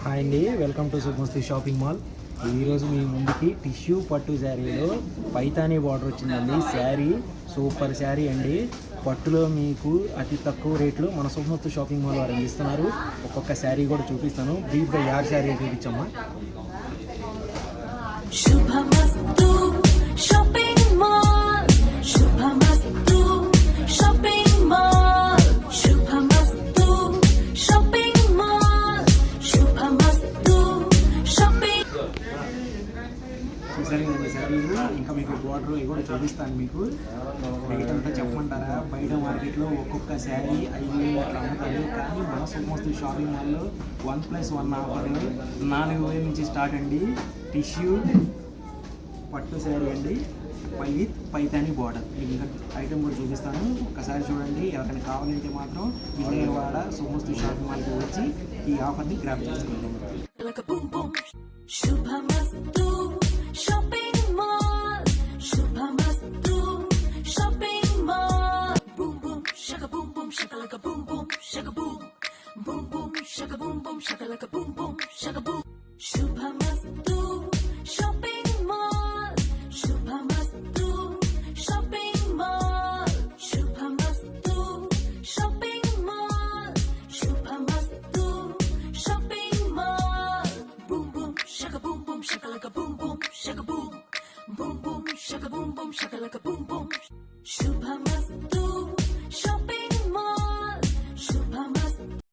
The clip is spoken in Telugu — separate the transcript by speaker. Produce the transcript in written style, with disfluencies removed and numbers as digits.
Speaker 1: హాయ్ అండి, వెల్కమ్ టు సుమస్తి షాపింగ్ మాల్. ఈరోజు మీ ముందుకి టిష్యూ పట్టు శారీలో పైతానీ బార్డర్ వచ్చిందండి. శారీ సూపర్ శారీ అండి. పట్టులో మీకు అతి తక్కువ రేట్లో మన సుమస్తి షాపింగ్ మాల్ వారు అందిస్తున్నారు. ఒక్కొక్క శారీ కూడా చూపిస్తాను. బ్రీఫ్గా యాడ్ శారీ చూపించమ్మా.
Speaker 2: శుభమస్తు shopping mall, Shubhamastu shopping mall, Shubhamastu shopping mall, Shubhamastu shopping.
Speaker 1: చూసారు కదండి శారీలు. ఇంకా మీకు బార్డర్ ఇవి కూడా చూపిస్తాను. మీకు మిగతా చెప్పమంటారా? బయట మార్కెట్లో ఒక్కొక్క శారీ 5,000 అట్లా అమ్ముతారు. కానీ మన సుమస్తి షాపింగ్ మాల్లో 1+1 ఆఫర్లు 4,000 నుంచి స్టార్ట్ అండి. టిష్యూ పట్టు శారీ అండి, విత్ పైతానీ బార్డర్. ఇంకా ఐటమ్ కూడా చూపిస్తాను, ఒక్కసారి చూడండి. ఎవరికైనా కావాలంటే మాత్రం విజయవాడ సుమస్తి షాపింగ్ మాల్కి వచ్చి ఈ ఆఫర్ని గ్రాప్ చేసుకుంటాం.
Speaker 2: Shubhamastu shopping mall, Shubhamastu shopping mall. Boom boom షక బూమ్ బూమ్ షకలక బూమ్ బూమ్ షక బూమ్, బూమ్ బూమ్ షక బూమ్ బూమ్ షకలక బూమ్ బూమ్ షక boom. Shubhamastu shopping mall, Shubhamastu shopping mall, Shubhamastu shopping mall, Shubhamastu shopping mall. Boom boom షక బూమ్ బూమ్ షకలక బూమ్ బూమ్ షక బూమ్, బూమ్ బూమ్ షక బూమ్ బూమ్ షకలక బూమ్ బూమ్